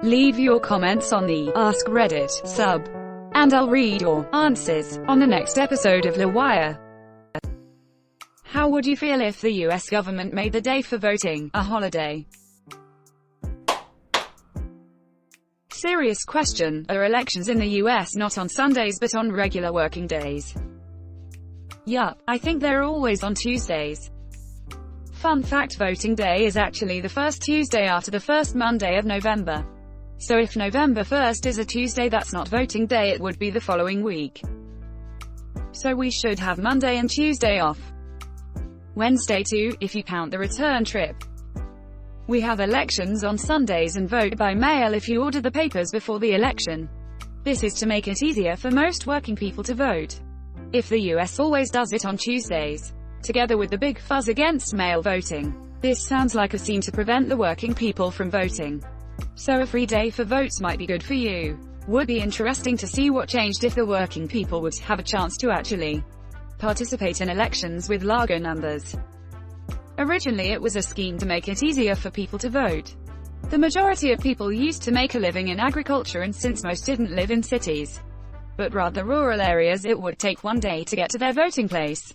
Leave your comments on the Ask Reddit sub, and I'll read your answers on the next episode of LWIAR. How would you feel if the US government made the day for voting a holiday? Serious question. Are elections in the US not on Sundays but on regular working days? Yup, I think they're always on Tuesdays. Fun fact: voting day is actually the first Tuesday after the first Monday of November. So if November 1st is a Tuesday, that's not voting day, it would be the following week. So we should have Monday and Tuesday off. Wednesday too, if you count the return trip. We have elections on Sundays and vote by mail if you order the papers before the election. This is to make it easier for most working people to vote. If the US always does it on Tuesdays, together with the big fuzz against mail voting, this sounds like a scheme to prevent the working people from voting. So a free day for votes might be good for you. Would be interesting to see what changed if the working people would have a chance to actually participate in elections with larger numbers. Originally it was a scheme to make it easier for people to vote. The majority of people used to make a living in agriculture, and since most didn't live in cities, but rather rural areas, it would take one day to get to their voting place.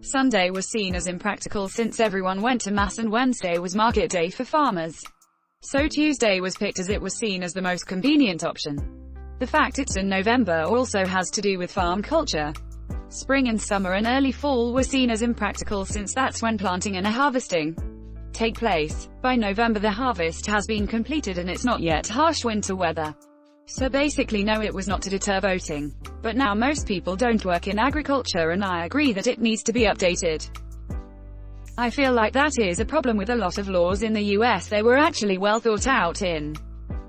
Sunday was seen as impractical since everyone went to mass, and Wednesday was market day for farmers. So Tuesday was picked as it was seen as the most convenient option. The fact it's in November also has to do with farm culture. Spring and summer and early fall were seen as impractical since that's when planting and harvesting take place. By November the harvest has been completed and it's not yet harsh winter weather. So basically no, it was not to deter voting. But now most people don't work in agriculture, and I agree that it needs to be updated. I feel like that is a problem with a lot of laws in the US. They were actually well thought out in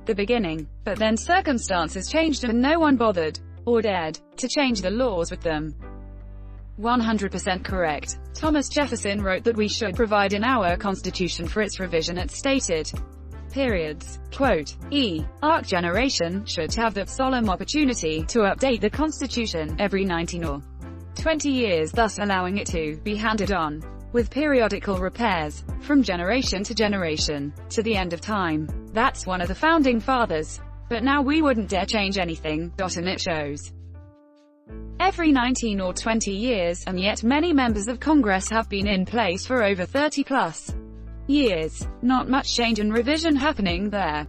the beginning, but then circumstances changed and no one bothered, or dared, to change the laws with them. 100% correct. Thomas Jefferson wrote that we should provide in our Constitution for its revision at stated periods. Quote, our generation should have the solemn opportunity to update the Constitution every 19 or 20 years, thus allowing it to be handed on with periodical repairs, from generation to generation, to the end of time. That's one of the founding fathers. But now we wouldn't dare change anything, and it shows. Every 19 or 20 years, and yet many members of Congress have been in place for over 30 plus years. Not much change and revision happening there.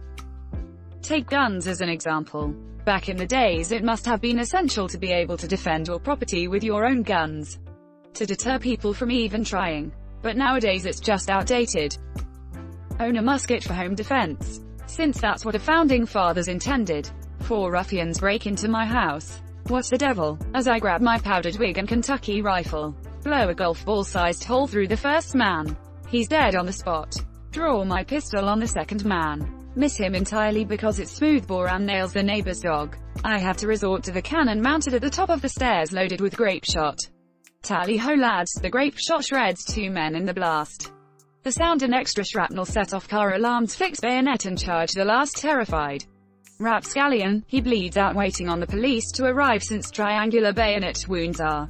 Take guns as an example. Back in the days it must have been essential to be able to defend your property with your own guns, to deter people from even trying. But nowadays it's just outdated. Own a musket for home defense, since that's what the founding fathers intended. 4 ruffians break into my house. What the devil? As I grab my powdered wig and Kentucky rifle, blow a golf ball-sized hole through the first man. He's dead on the spot. Draw my pistol on the second man. Miss him entirely because it's smoothbore and nails the neighbor's dog. I have to resort to the cannon mounted at the top of the stairs loaded with grape shot. Tally-ho lads, the grape shot shreds 2 men in the blast. The sound and extra shrapnel set off car alarms, fix bayonet and charge the last terrified rapscallion. He bleeds out waiting on the police to arrive, since triangular bayonet wounds are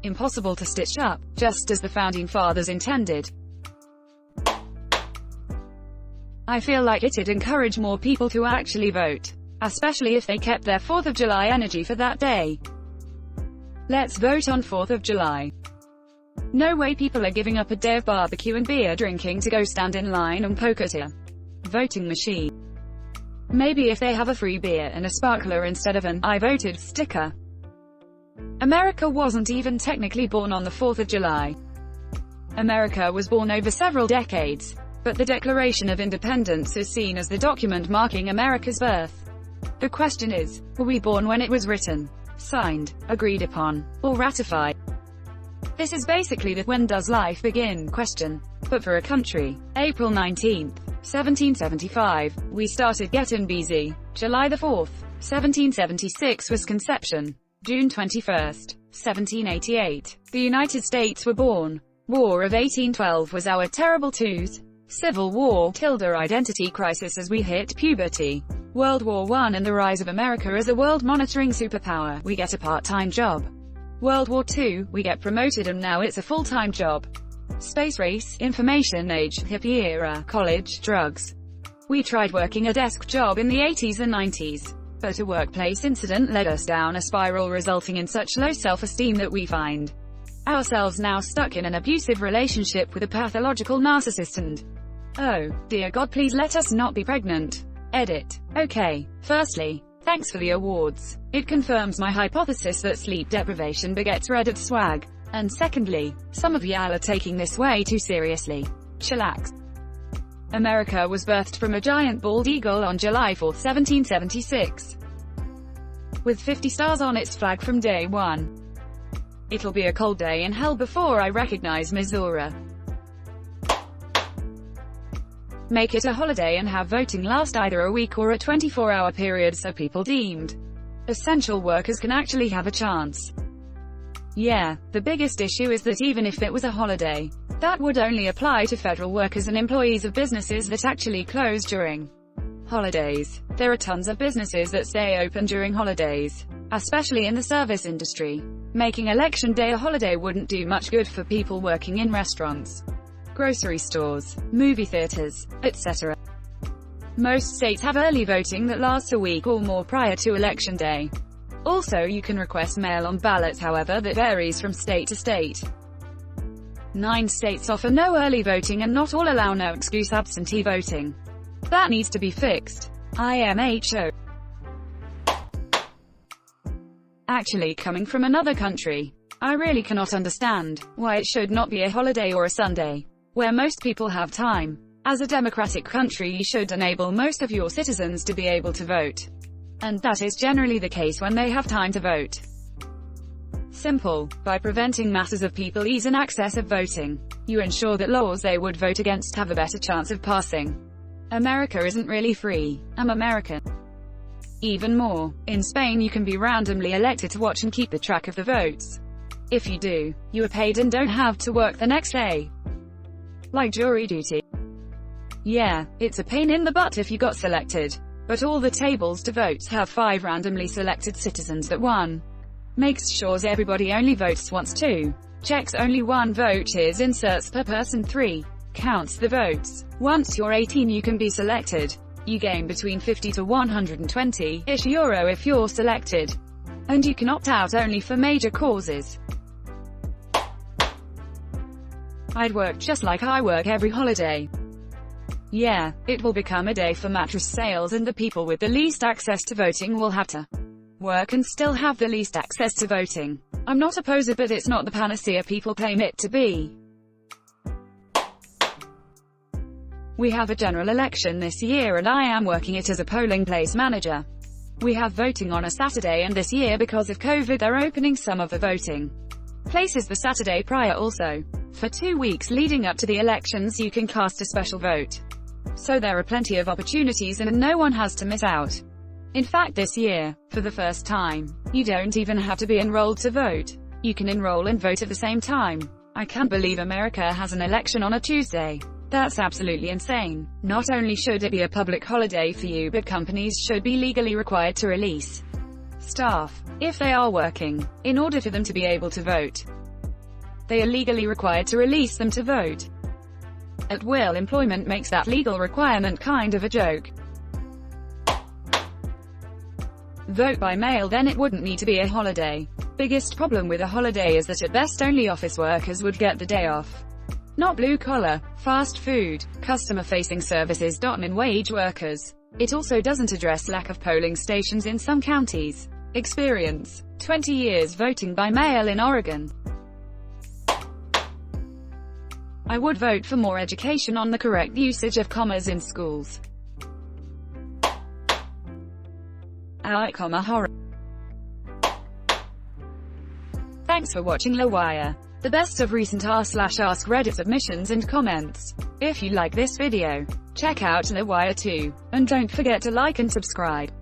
impossible to stitch up, just as the founding fathers intended. I feel like it'd encourage more people to actually vote, especially if they kept their 4th of July energy for that day. Let's vote on 4th of July. No way people are giving up a day of barbecue and beer drinking to go stand in line and poke at a voting machine. Maybe if they have a free beer and a sparkler instead of an "I voted" sticker. America wasn't even technically born on the 4th of July. America was born over several decades, but the Declaration of Independence is seen as the document marking America's birth. The question is, were we born when it was written, signed, agreed upon, or ratified? This is basically the "when does life begin" question. But for a country, April 19, 1775, we started getting busy. July the 4th, 1776 was conception. June 21, 1788, the United States were born. War of 1812 was our terrible twos. Civil War, identity crisis as we hit puberty. World War I and the rise of America as a world monitoring superpower. We get a part-time job. World War II, we get promoted and now it's a full-time job. Space race, information age, hippie era, college, drugs. We tried working a desk job in the 80s and 90s, but a workplace incident led us down a spiral resulting in such low self-esteem that we find ourselves now stuck in an abusive relationship with a pathological narcissist and, oh, dear God, please let us not be pregnant. Edit. Okay. Firstly, thanks for the awards. It confirms my hypothesis that sleep deprivation begets Reddit swag. And secondly, some of y'all are taking this way too seriously. Chillax. America was birthed from a giant bald eagle on July 4, 1776. With 50 stars on its flag from day one. It'll be a cold day in hell before I recognize Missouri. Make it a holiday and have voting last either a week or a 24-hour period so people deemed essential workers can actually have a chance. Yeah, the biggest issue is that even if it was a holiday, that would only apply to federal workers and employees of businesses that actually close during holidays. There are tons of businesses that stay open during holidays, especially in the service industry. Making Election Day a holiday wouldn't do much good for people working in restaurants, grocery stores, movie theaters, etc. Most states have early voting that lasts a week or more prior to Election Day. Also, you can request mail-on ballots, however, that varies from state to state. 9 states offer no early voting and not all allow no excuse absentee voting. That needs to be fixed. IMHO. Actually, coming from another country, I really cannot understand why it should not be a holiday or a Sunday, where most people have time. As a democratic country, you should enable most of your citizens to be able to vote. And that is generally the case when they have time to vote. Simple. By preventing masses of people ease and access of voting, you ensure that laws they would vote against have a better chance of passing. America isn't really free. I'm American. Even more, in Spain you can be randomly elected to watch and keep the track of the votes. If you do, you are paid and don't have to work the next day. Like jury duty. Yeah, it's a pain in the butt if you got selected. But all the tables to vote have 5 randomly selected citizens that 1. Makes sure everybody only votes once. 2. Checks only 1 vote is inserts per person. 3. Counts the votes. Once you're 18 you can be selected. You gain between 50 to 120-ish euro if you're selected. And you can opt out only for major causes. I'd work just like I work every holiday. Yeah, it will become a day for mattress sales and the people with the least access to voting will have to work and still have the least access to voting. I'm not opposed, but it's not the panacea people claim it to be. We have a general election this year and I am working it as a polling place manager. We have voting on a Saturday and this year because of COVID they're opening some of the voting places the Saturday prior also. For 2 weeks leading up to the elections you can cast a special vote. So there are plenty of opportunities and no one has to miss out. In fact, this year, for the first time, you don't even have to be enrolled to vote. You can enroll and vote at the same time. I can't believe America has an election on a Tuesday. That's absolutely insane. Not only should it be a public holiday for you, but companies should be legally required to release staff, if they are working, in order for them to be able to vote. They are legally required to release them to vote. At will employment makes that legal requirement kind of a joke. Vote by mail, then it wouldn't need to be a holiday. Biggest problem with a holiday is that at best only office workers would get the day off. Not blue-collar, fast food, customer-facing services. Min-wage workers. It also doesn't address lack of polling stations in some counties. Experience: 20 years voting by mail in Oregon. I would vote for more education on the correct usage of commas in schools. Horror. Thanks for watching LWIAR. The best of recent r/AskReddit submissions and comments. If you like this video, check out LWIAR too. And don't forget to like and subscribe.